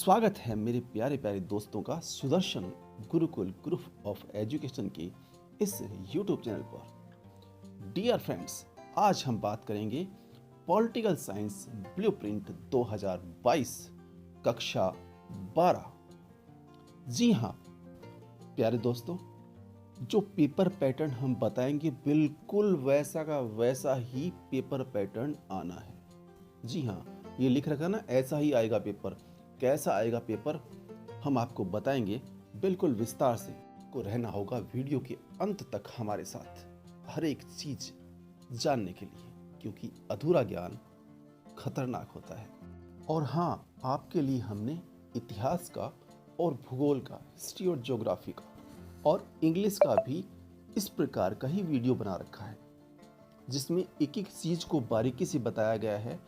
स्वागत है मेरे प्यारे प्यारे दोस्तों का Sudarshan Gurukul group of education के इस YouTube चैनल पर। डियर फ्रेंड्स, आज हम बात करेंगे पॉलिटिकल साइंस ब्लूप्रिंट 2022 कक्षा 12। जी हाँ प्यारे दोस्तों, जो पेपर पैटर्न हम बताएंगे बिल्कुल वैसा का वैसा ही पेपर पैटर्न आना है। जी हाँ, ये लिख रखा ना, ऐसा ही आएगा पेपर। कैसा आएगा पेपर हम आपको बताएंगे बिल्कुल विस्तार से। को रहना होगा वीडियो के अंत तक हमारे साथ, हर एक चीज जानने के लिए, क्योंकि अधूरा ज्ञान खतरनाक होता है। और हाँ, आपके लिए हमने इतिहास का और भूगोल का, हिस्ट्री और ज्योग्राफी का और इंग्लिश का भी इस प्रकार का ही वीडियो बना रखा है, जिसमें एक एक चीज को बारीकी से बताया गया है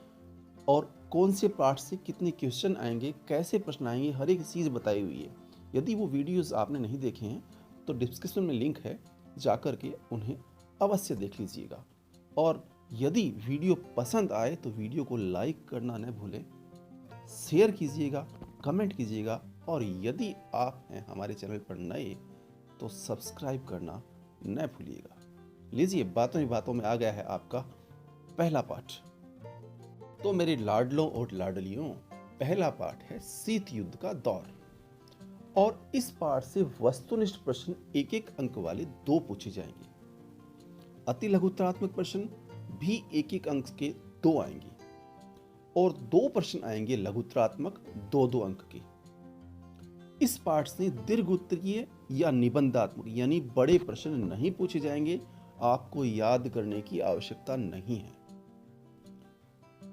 और कौन से पार्ट से कितने क्वेश्चन आएंगे, कैसे प्रश्न आएंगे, हर एक चीज़ बताई हुई है। यदि वो वीडियोस आपने नहीं देखे हैं तो डिस्क्रिप्शन में लिंक है, जाकर के उन्हें अवश्य देख लीजिएगा। और यदि वीडियो पसंद आए तो वीडियो को लाइक करना न भूलें, शेयर कीजिएगा, कमेंट कीजिएगा, और यदि आप हैं हमारे चैनल पर नए तो सब्सक्राइब करना न भूलिएगा। लीजिए, बातों ही बातों में आ गया है आपका पहला पाठ। तो मेरे लाडलों और लाडलियों, पहला पाठ है शीत युद्ध का दौर, और इस पाठ से वस्तुनिष्ठ प्रश्न एक एक अंक वाले 2 पूछे जाएंगे। अति लघुत्तरात्मक प्रश्न भी एक एक अंक के 2 आएंगे, और 2 प्रश्न आएंगे लघुत्तरात्मक 2-2 अंक के। इस पाठ से दीर्घ उत्तरीय या निबंधात्मक यानी बड़े प्रश्न नहीं पूछे जाएंगे। आपको याद करने की आवश्यकता नहीं है।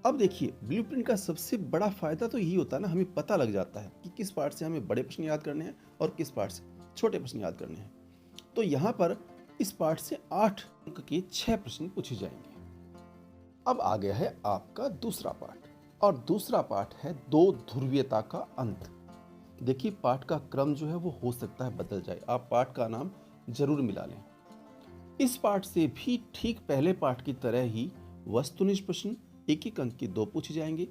अब देखिए, ब्लूप्रिंट का सबसे बड़ा फायदा तो यही होता है ना, हमें पता लग जाता है कि किस पार्ट से हमें बड़े प्रश्न याद करने हैं और किस पार्ट से छोटे प्रश्न याद करने हैं। तो यहाँ पर इस पार्ट से 8 अंक के 6 प्रश्न पूछे जाएंगे। अब आ गया है आपका दूसरा पार्ट, और दूसरा पार्ट है 2 ध्रुवीयता का अंत। देखिए, पाठ का क्रम जो है वो हो सकता है बदल जाए, आप पाठ का नाम जरूर मिला लें। इस पाठ से भी ठीक पहले पाठ की तरह ही वस्तुनिष्ठ प्रश्न एक एक अंक के 2 पूछे जाएंगे।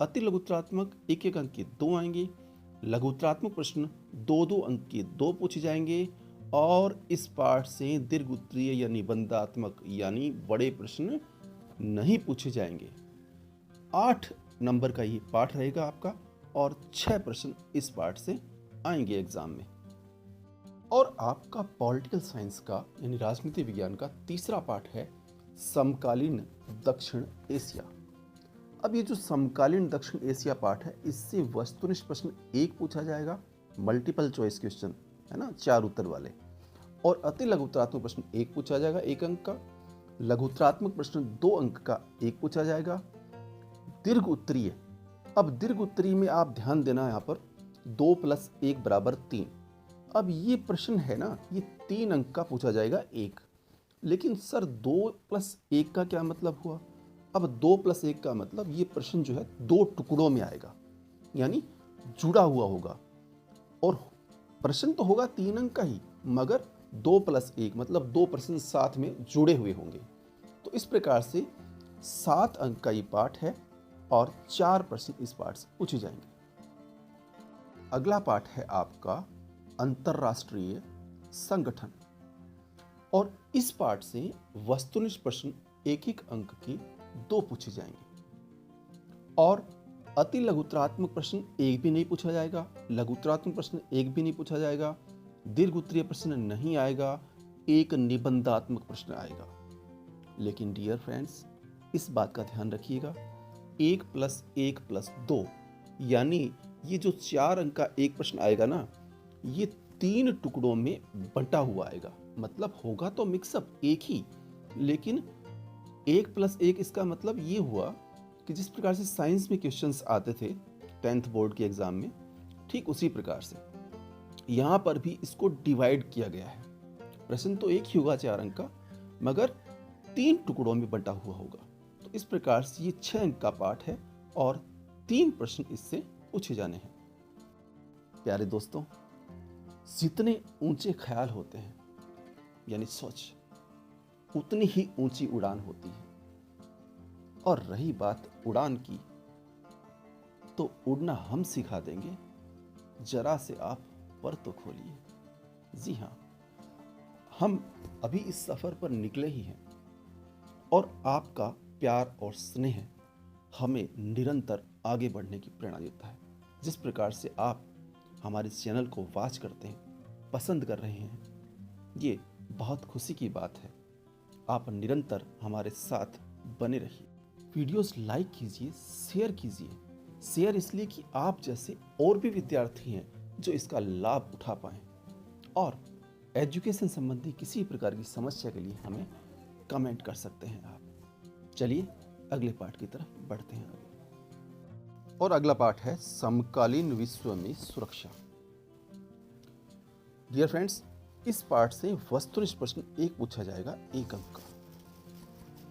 अति लघुत्तरात्मक एक एक अंक के 2 आएंगे। लघुत्तरात्मक प्रश्न 2-2 अंक के 2 पूछे जाएंगे। और इस पाठ से दीर्घ उत्तरीय या निबंधात्मक यानी बड़े प्रश्न नहीं पूछे जाएंगे। 8 नंबर का ये पाठ रहेगा आपका, और 6 प्रश्न इस पाठ से आएंगे एग्जाम में। और आपका पॉलिटिकल साइंस का यानी राजनीति विज्ञान का तीसरा पाठ है समकालीन दक्षिण एशिया। अब ये जो समकालीन दक्षिण एशिया पाठ है, इससे वस्तुनिष्ठ प्रश्न 1 पूछा जाएगा, मल्टीपल चॉइस क्वेश्चन है ना, 4 उत्तर वाले। और अति लघुत्तरात्मक प्रश्न 1 पूछा जाएगा, 1 अंक का। लघुत्तरात्मक प्रश्न 2 अंक का 1 पूछा जाएगा। दीर्घ उत्तरीय, अब दीर्घ उत्तरीय में आप ध्यान देना, यहाँ पर 2 + 1 = 3। अब ये प्रश्न है ना, ये 3 अंक का पूछा जाएगा 1। लेकिन सर 2 + 1 का क्या मतलब हुआ? अब 2 + 1 का मतलब ये प्रश्न जो है 2 टुकड़ों में आएगा, यानी जुड़ा हुआ होगा। और प्रश्न तो होगा 3 अंक का ही, मगर 2 + 1 मतलब 2 प्रश्न साथ में जुड़े हुए होंगे। तो इस प्रकार से 7 अंक का ये पाठ है, और 4 प्रश्न इस पाठ से पूछे जाएंगे। अगला पाठ है आपका अंतरराष्ट्रीय संगठन, और इस पाठ से वस्तुनिष्ठ प्रश्न एक एक अंक के 2 पूछे जाएंगे। और अति लघुत्तरात्मक प्रश्न 1 भी नहीं पूछा जाएगा, लघुत्तरात्मक प्रश्न 1 भी नहीं पूछा जाएगा, दीर्घ उत्तरीय प्रश्न नहीं आएगा, एक निबंधात्मक प्रश्न आएगा। लेकिन डियर फ्रेंड्स, इस बात का ध्यान रखिएगा, 1 + 1 + 2 यानी ये जो 4 अंक का एक प्रश्न आएगा ना, ये 3 टुकड़ों में बंटा हुआ आएगा। मतलब होगा तो मिक्सअप एक ही, लेकिन 1 + 1 इसका मतलब ये हुआ कि जिस प्रकार से साइंस में क्वेश्चंस आते थे 10th बोर्ड के एग्जाम में, ठीक उसी प्रकार से यहाँ पर भी इसको डिवाइड किया गया है। प्रश्न तो एक ही होगा 4 अंक का, मगर 3 टुकड़ों में बंटा हुआ होगा। तो इस प्रकार से ये 6 अंक का पाठ है, और 3 प्रश्न इससे पूछे जाने हैं। प्यारे दोस्तों, जितने ऊंचे ख्याल होते हैं यानी सोच, उतनी ही ऊंची उड़ान होती है। और रही बात उड़ान की, तो उड़ना हम सिखा देंगे, जरा से आप पर तो खोलिए। जी हाँ, हम अभी इस सफ़र पर निकले ही हैं और आपका प्यार और स्नेह हमें निरंतर आगे बढ़ने की प्रेरणा देता है। जिस प्रकार से आप हमारे चैनल को वॉच करते हैं, पसंद कर रहे हैं, ये बहुत खुशी की बात है। आप निरंतर हमारे साथ बने रहिए। वीडियोस लाइक कीजिए, शेयर कीजिए। शेयर इसलिए कि आप जैसे और भी विद्यार्थी हैं जो इसका लाभ उठा पाएं, और एजुकेशन संबंधी किसी प्रकार की समस्या के लिए हमें कमेंट कर सकते हैं आप। चलिए अगले पाठ की तरफ बढ़ते हैं आगे। और अगला पाठ है समकालीन विश्व में सुरक्षा। डियर फ्रेंड्स, इस पाठ से वस्तुनिष्ठ प्रश्न 1 पूछा जाएगा 1 अंक का।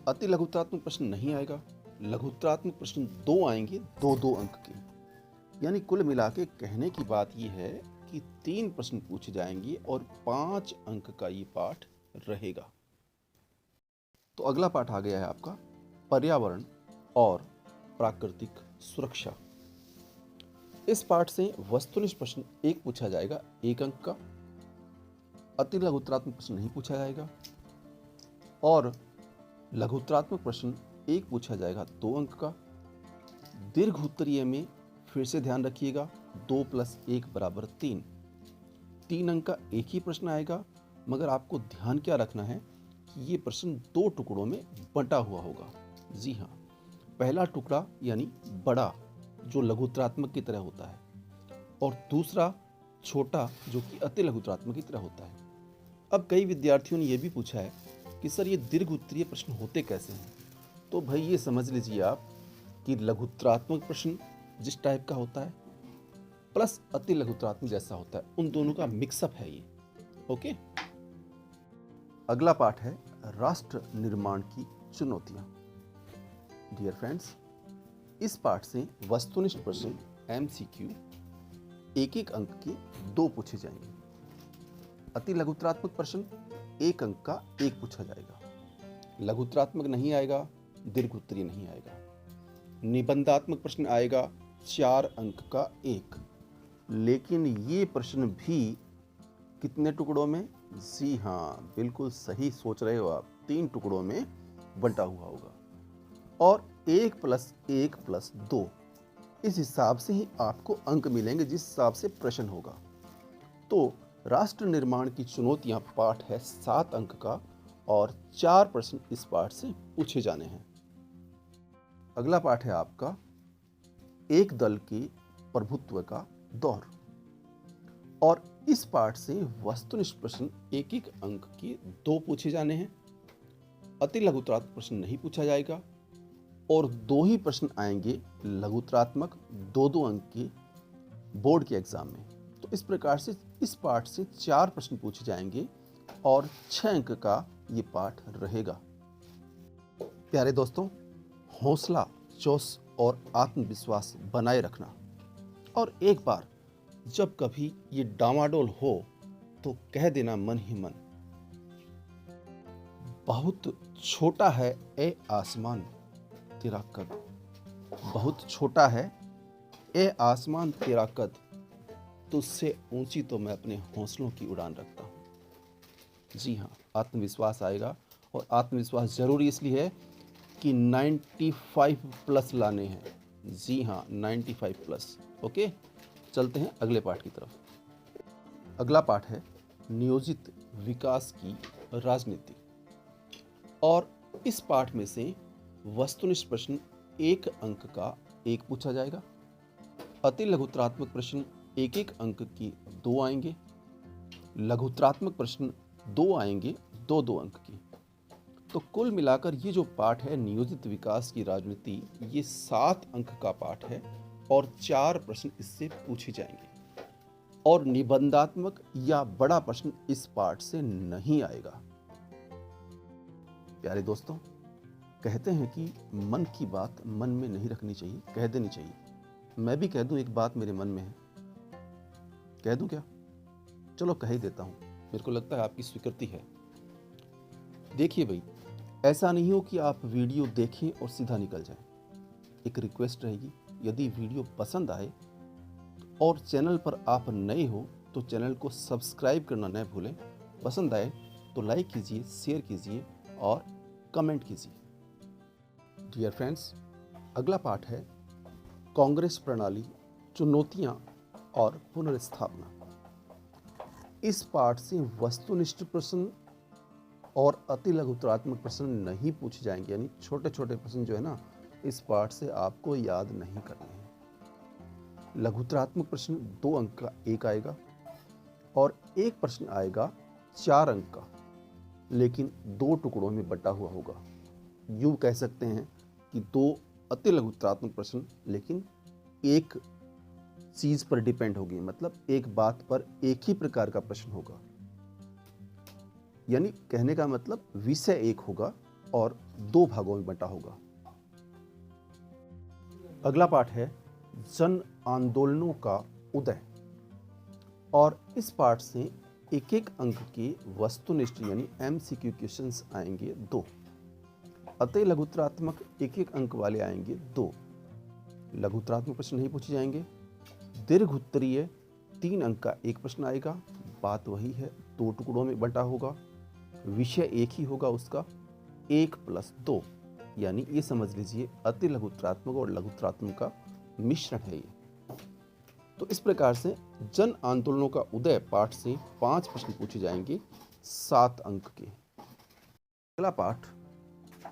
अति लघुत्तरात्मक प्रश्न नहीं आएगा। लघुत्तरात्मक प्रश्न 2 आएंगे 2-2 अंक के। यानी कुल मिला के कहने की बात यह है कि 3 प्रश्न पूछे जाएंगे और 5 अंक का ये पाठ रहेगा। तो अगला पाठ आ गया है आपका पर्यावरण और प्राकृतिक सुरक्षा। इस पाठ से वस्तुनिष्ठ प्रश्न 1 पूछा जाएगा 1 अंक का। अति लघुत्तरात्मक प्रश्न नहीं पूछा जाएगा और लघुत्तरात्मक प्रश्न 1 पूछा जाएगा 2 अंक का। दीर्घ उत्तरीय में फिर से ध्यान रखिएगा 2 + 1 = 3। 3 अंक का एक ही प्रश्न आएगा, मगर आपको ध्यान क्या रखना है कि ये प्रश्न 2 टुकड़ों में बंटा हुआ होगा। जी हाँ, पहला टुकड़ा यानी बड़ा जो लघुत्तरात्मक की तरह होता है, और दूसरा छोटा जो कि अति लघुत्तरात्मक की तरह होता है। अब कई विद्यार्थियों ने यह भी पूछा है कि सर ये दीर्घ उत्तरीय प्रश्न होते कैसे हैं। तो भाई ये समझ लीजिए आप कि लघुत्तरात्मक प्रश्न जिस टाइप का होता है प्लस अति लघुत्तरात्मक जैसा होता है, उन दोनों का मिक्सअप है ये। ओके, अगला पाठ है राष्ट्र निर्माण की चुनौतियां। डियर फ्रेंड्स, इस पाठ से वस्तुनिष्ठ प्रश्न MCQ 1-1 अंक के 2 पूछे जाएंगे। अति लघुत्तरात्मक प्रश्न 1 अंक का 1 पूछा जाएगा। लघुत्तरात्मक नहीं आएगा, दीर्घ उत्तरीय नहीं आएगा। निबंधात्मक प्रश्न आएगा 4 अंक का 1। लेकिन ये प्रश्न भी कितने टुकड़ों में? जी हाँ, बिल्कुल सही सोच रहे हो आप, 3 टुकड़ों में बंटा हुआ होगा और 1 + 1 + 2 इस हिसाब से ही आपको अंक मिलेंगे जिस हिसाब से प्रश्न होगा। तो राष्ट्र निर्माण की चुनौतियां पाठ है 7 अंक का और 4 प्रश्न इस पाठ से पूछे जाने हैं। अगला पाठ है आपका एक दल के प्रभुत्व का दौर, और इस पाठ से वस्तुनिष्ठ प्रश्न 1-1 अंक के 2 पूछे जाने हैं। अति लघुत्तरात्मक प्रश्न नहीं पूछा जाएगा और 2 ही प्रश्न आएंगे लघुत्तरात्मक 2-2 अंक के बोर्ड के एग्जाम में। तो इस प्रकार से इस पाठ से 4 प्रश्न पूछे जाएंगे और 6 अंक का ये पाठ रहेगा। प्यारे दोस्तों, हौसला, जोश और आत्मविश्वास बनाए रखना, और एक बार जब कभी ये डामाडोल हो तो कह देना मन ही मन, बहुत छोटा है ए आसमान तेरा कद, बहुत छोटा है ए आसमान तेरा कद, तुझसे ऊंची तो मैं अपने हौसलों की उड़ान रखता हूँ। जी हाँ, आत्मविश्वास आएगा, और आत्मविश्वास जरूरी इसलिए है कि 95+ लाने हैं। जी हाँ, 95+। ओके, चलते हैं अगले पाठ की तरफ। अगला पाठ है नियोजित विकास की राजनीति, और इस पाठ में से वस्तुनिष्ठ प्रश्न 1 अंक का 1 पूछा जाएगा। अति लघुत्तरात्मक प्रश्न 1-1 अंक की 2 आएंगे। लघुत्तरात्मक प्रश्न 2 आएंगे 2-2 अंक की। तो कुल मिलाकर ये जो पाठ है नियोजित विकास की राजनीति, ये 7 अंक का पाठ है और 4 प्रश्न इससे पूछे जाएंगे, और निबंधात्मक या बड़ा प्रश्न इस पाठ से नहीं आएगा। प्यारे दोस्तों, कहते हैं कि मन की बात मन में नहीं रखनी चाहिए, कह देनी चाहिए। मैं भी कह दूं, एक बात मेरे मन में है, कह दूं क्या? चलो कह ही देता हूं, मेरे को लगता है आपकी स्वीकृति है। देखिए भाई, ऐसा नहीं हो कि आप वीडियो देखें और सीधा निकल जाएं। एक रिक्वेस्ट रहेगी, यदि वीडियो पसंद आए और चैनल पर आप नए हो तो चैनल को सब्सक्राइब करना न भूलें। पसंद आए तो लाइक कीजिए, शेयर कीजिए और कमेंट कीजिए। डियर फ्रेंड्स, अगला पाठ है कांग्रेस प्रणाली, चुनौतियां और पुनर्स्थापना। इस पाठ से वस्तुनिष्ठ प्रश्न और अति लघुतरात्मक प्रश्न नहीं पूछे जाएंगे, यानी छोटे छोटे प्रश्न जो है ना, इस पाठ से आपको याद नहीं करने हैं। लघुतरात्मक प्रश्न 2 अंक का एक आएगा और एक प्रश्न आएगा 4 अंक का, लेकिन 2 टुकड़ों में बटा हुआ होगा। यूं कह सकते हैं कि 2 अति लघुतरात्मक प्रश्न, लेकिन एक चीज पर डिपेंड होगी, मतलब एक बात पर एक ही प्रकार का प्रश्न होगा। यानी कहने का मतलब विषय एक होगा और 2 भागों में बंटा होगा। अगला पाठ है जन आंदोलनों का उदय, और इस पाठ से एक एक अंक के वस्तुनिष्ठ यानी MCQ क्वेश्चंस आएंगे 2। अति लघुतरात्मक एक एक अंक वाले आएंगे 2। लघुतरात्मक प्रश्न नहीं पूछे जाएंगे। दीर्घ उत्तरीय 3 अंक का एक प्रश्न आएगा, बात वही है, 2 टुकड़ों में बंटा होगा, विषय एक ही होगा उसका, 1+2, यानी ये समझ लीजिए अति लघुतरात्मक और लघुतरात्मक का मिश्रण है ये। तो इस प्रकार से जन आंदोलनों का उदय पाठ से 5 प्रश्न पूछे जाएंगे 7 अंक के। अगला पाठ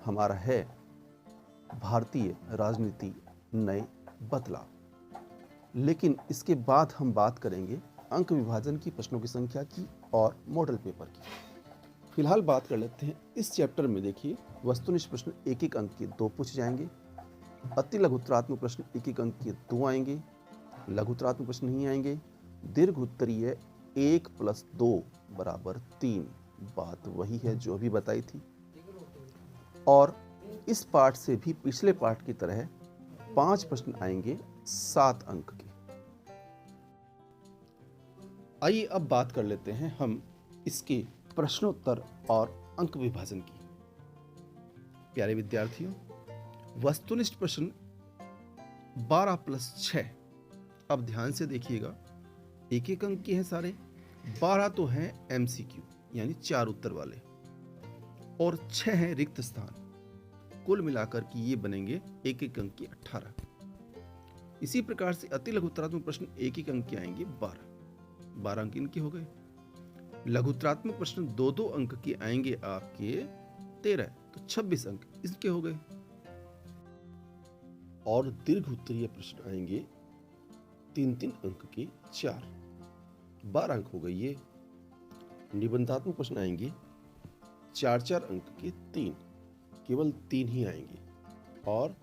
हमारा है भारतीय राजनीति नए बदलाव, लेकिन इसके बाद हम बात करेंगे अंक विभाजन की, प्रश्नों की संख्या की और मॉडल पेपर की। फिलहाल बात कर लेते हैं इस चैप्टर में। देखिए, वस्तुनिष्ठ प्रश्न एक एक अंक के 2 पूछे जाएंगे, अति लघुतरात्मक प्रश्न एक एक अंक के 2 आएंगे, लघुतरात्मक प्रश्न नहीं आएंगे, दीर्घ उत्तरीय 1+2 = 3, बात वही है जो अभी बताई थी। और इस पाठ से भी पिछले पाठ की तरह 5 प्रश्न आएंगे 7 अंक के। आइए अब बात कर लेते हैं हम इसके प्रश्नोत्तर और अंक विभाजन की। प्यारे विद्यार्थियों, वस्तुनिष्ठ प्रश्न 12+6, अब ध्यान से देखिएगा, एक एक अंक के हैं सारे, 12 तो हैं MCQ यानी 4 उत्तर वाले, और 6 हैं रिक्त स्थान। कुल मिलाकर के ये बनेंगे एक एक अंक के 18। इसी प्रकार से अति लघुतरात्मक प्रश्न एक एक अंक के आएंगे 12 अंक इनके हो गए। लघुतरात्मक प्रश्न 2 अंक के आएंगे आपके 13, तो 26 अंक इसके हो गए। और दीर्घ उत्तरीय प्रश्न आएंगे 3 अंक के 4, 12 अंक हो गए ये। निबंधात्मक प्रश्न आएंगे 4 अंक के 3, केवल 3 ही आएंगे और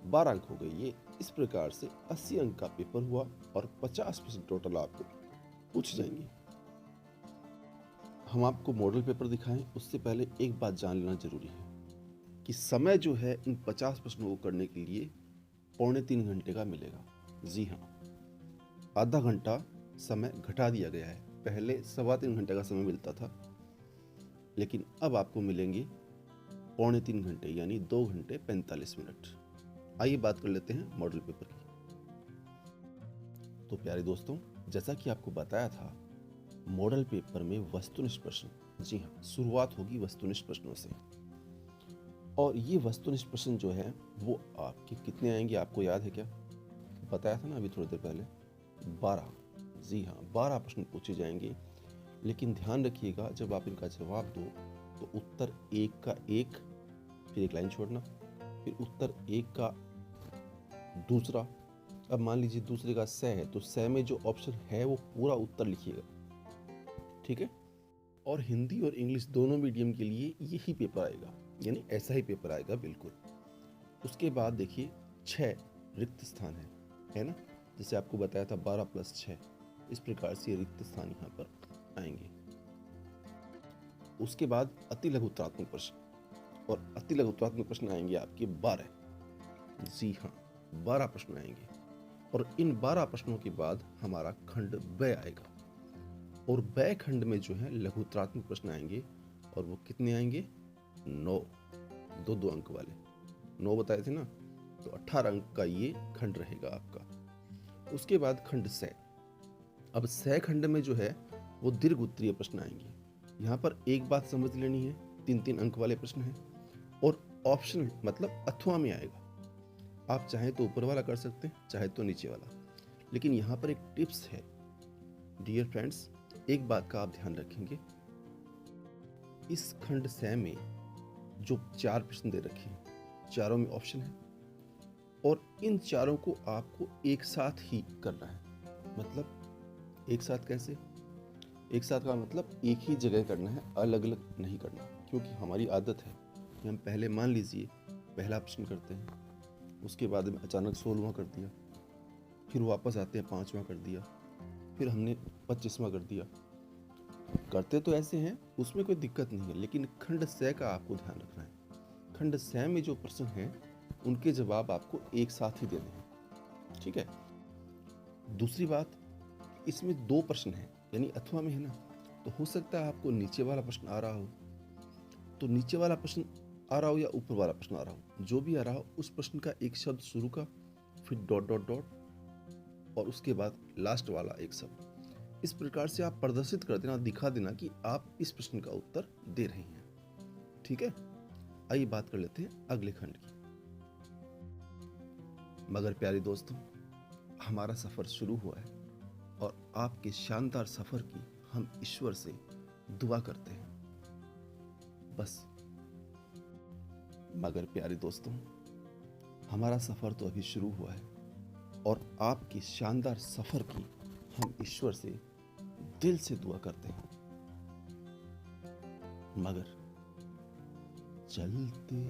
12 अंक हो गए ये। इस प्रकार से 80 अंक का पेपर हुआ और 50 प्रश्न टोटल आपको पूछ जाएंगे। हम आपको मॉडल पेपर दिखाएं उससे पहले एक बात जान लेना जरूरी है कि समय जो है इन 50 प्रश्नों को करने के लिए 2.25 घंटे का मिलेगा। जी हाँ, आधा घंटा समय घटा दिया गया है। पहले 3.25 घंटे का समय मिलता था, लेकिन अब आपको मिलेंगे 2.25 घंटे यानी 2 घंटे 45 मिनट। आइए बात कर लेते हैं मॉडल पेपर की। तो प्यारे दोस्तों, जैसा कि आपको बताया था, मॉडल पेपर में वस्तुनिष्ठ प्रश्न, जी हाँ, शुरुआत होगी वस्तुनिष्ठ प्रश्नों से। और ये वस्तुनिष्ठ प्रश्न जो है वो आपके कितने आएंगे आपको याद है क्या? बताया था ना अभी थोड़ी देर पहले, 12। जी हाँ, 12 प्रश्न पूछे जाएंगे। लेकिन ध्यान रखिएगा, जब आप इनका जवाब दो तो उत्तर 1 का 1, फिर एक लाइन छोड़ना, फिर उत्तर 1 का दूसरा। अब मान लीजिए दूसरे का स है, तो स में जो ऑप्शन है वो पूरा उत्तर लिखिएगा, ठीक है? और हिंदी और इंग्लिश दोनों मीडियम के लिए यही पेपर आएगा, यानी ऐसा ही पेपर आएगा बिल्कुल। उसके बाद देखिए 6 रिक्त स्थान है ना, जैसे आपको बताया था 12+6, इस प्रकार से रिक्त स्थान यहाँ पर आएंगे। उसके बाद अति लघुतरात्मक प्रश्न, और अति लघुतरात्मक प्रश्न आएंगे आपके 12। जी हाँ, 12 प्रश्न आएंगे। और इन 12 प्रश्नों के बाद हमारा खंड ब आएगा, और ब खंड में जो है लघुतरात्मक प्रश्न आएंगे, और वो कितने आएंगे? 9, 2 अंक वाले। 9 बताए थे ना, तो 18 अंक का ये खंड रहेगा आपका। उसके बाद खंड स। अब स खंड में जो है वो दीर्घ उत्तरीय प्रश्न आएंगे। यहाँ पर एक बात समझ लेनी है, 3-3 अंक वाले प्रश्न हैं और ऑप्शनल मतलब अथवा में आएगा। आप चाहे तो ऊपर वाला कर सकते हैं, चाहे तो नीचे वाला। लेकिन यहाँ पर एक टिप्स है डियर फ्रेंड्स, एक बात का आप ध्यान रखेंगे, इस खंड स में जो 4 प्रश्न दे रखे हैं, चारों में ऑप्शन है और इन चारों को आपको एक साथ ही करना है। मतलब एक साथ कैसे? एक साथ का मतलब एक ही जगह करना है, अलग अलग नहीं करना। क्योंकि हमारी आदत है कि हम पहले मान लीजिए पहला प्रश्न करते हैं, उसके बाद में अचानक 16वां कर दिया, फिर वापस आते हैं 5वां कर दिया, फिर हमने 25वां कर दिया। करते तो ऐसे हैं, उसमें कोई दिक्कत नहीं है, लेकिन खंड स का आपको ध्यान रखना है। खंड स में जो प्रश्न हैं उनके जवाब आपको एक साथ ही देने हैं, ठीक है। दूसरी बात, इसमें 2 प्रश्न हैं, यानी अथवा में है ना, तो हो सकता है आपको नीचे वाला प्रश्न आ रहा हो, तो नीचे वाला प्रश्न आ रहा हो या ऊपर वाला प्रश्न आ रहा हो, जो भी आ रहा हो उस प्रश्न का एक शब्द शुरू का, फिर डॉट डॉट डॉट और उसके बाद लास्ट वाला एक शब्द। इस प्रकार से आप प्रदर्शित कर देना, दिखा देना कि आप इस प्रश्न का उत्तर दे रहे हैं, ठीक है। आइए बात कर लेते हैं अगले खंड की। मगर प्यारे दोस्तों, हमारा सफर शुरू हुआ है और आपके शानदार सफर की हम ईश्वर से दुआ करते हैं, बस। मगर प्यारे दोस्तों, हमारा सफर तो अभी शुरू हुआ है और आपके शानदार सफर की हम ईश्वर से दिल से दुआ करते हैं। मगर चलते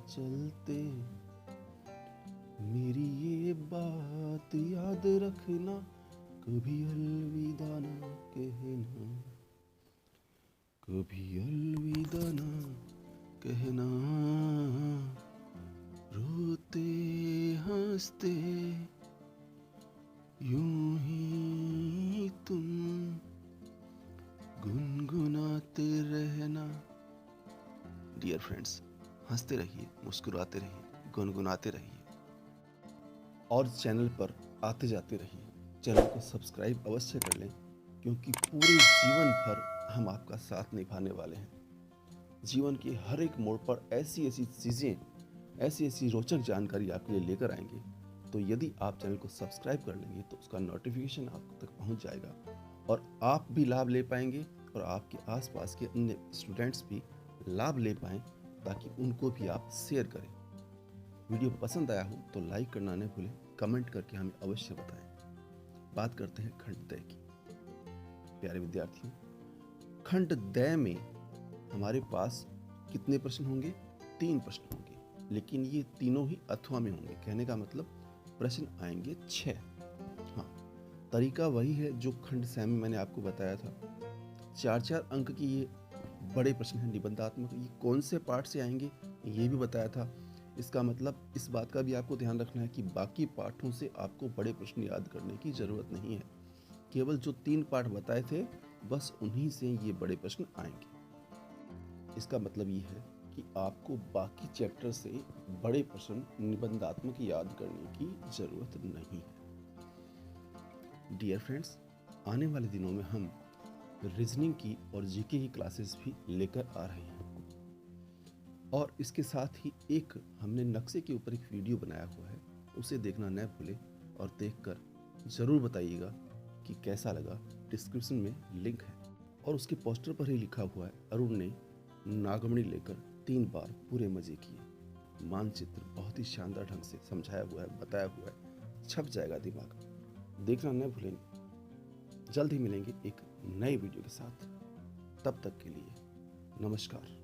चलते मेरी ये बात याद रखना, कभी अलविदा ना कहना, कभी अलविदा ना कहना। रोते हंसते यूं ही तुम गुनगुनाते रहना। डियर फ्रेंड्स, हंसते रहिए, मुस्कुराते रहिए, गुनगुनाते रहिए और चैनल पर आते जाते रहिए। चैनल को सब्सक्राइब अवश्य कर लें, क्योंकि पूरे जीवन भर हम आपका साथ निभाने वाले हैं। जीवन के हर एक मोड़ पर ऐसी ऐसी चीज़ें, ऐसी ऐसी रोचक जानकारी आपके लिए लेकर आएंगे। तो यदि आप चैनल को सब्सक्राइब कर लेंगे तो उसका नोटिफिकेशन आप तक पहुंच जाएगा और आप भी लाभ ले पाएंगे और आपके आसपास के अन्य स्टूडेंट्स भी लाभ ले पाएं, ताकि उनको भी आप शेयर करें। वीडियो पसंद आया हो तो लाइक करना न भूलें, कमेंट करके हमें अवश्य बताएं। बात करते हैं खंड द की। प्यारे विद्यार्थियों, खंड द में हमारे पास कितने प्रश्न होंगे? 3 प्रश्न होंगे, लेकिन ये तीनों ही अथवा में होंगे। कहने का मतलब प्रश्न आएंगे 6। हाँ, तरीका वही है जो खंड स में मैंने आपको बताया था। 4-4 अंक की ये बड़े प्रश्न हैं निबंधात्मक। ये कौन से पार्ट से आएंगे ये भी बताया था। इसका मतलब इस बात का भी आपको ध्यान रखना है कि बाकी पाठों से आपको बड़े प्रश्न याद करने की ज़रूरत नहीं है। केवल जो 3 पाठ बताए थे, बस उन्हीं से ये बड़े प्रश्न आएंगे। इसका मतलब ये है कि आपको बाकी चैप्टर से बड़े प्रश्न निबंधात्मक याद करने की ज़रूरत नहीं है। डियर फ्रेंड्स, आने वाले दिनों में हम रीजनिंग की और जीके की क्लासेस भी लेकर आ रहे हैं और इसके साथ ही एक हमने नक्शे के ऊपर एक वीडियो बनाया हुआ है, उसे देखना न भूलें और देखकर ज़रूर बताइएगा कि कैसा लगा। डिस्क्रिप्शन में लिंक है और उसके पोस्टर पर ही लिखा हुआ है, अरुण ने नागमणि लेकर 3 बार पूरे मज़े किए। मानचित्र बहुत ही शानदार ढंग से समझाया हुआ है, बताया हुआ है, छप जाएगा दिमाग। देखना न भूलें। जल्द ही मिलेंगे एक नई वीडियो के साथ। तब तक के लिए नमस्कार।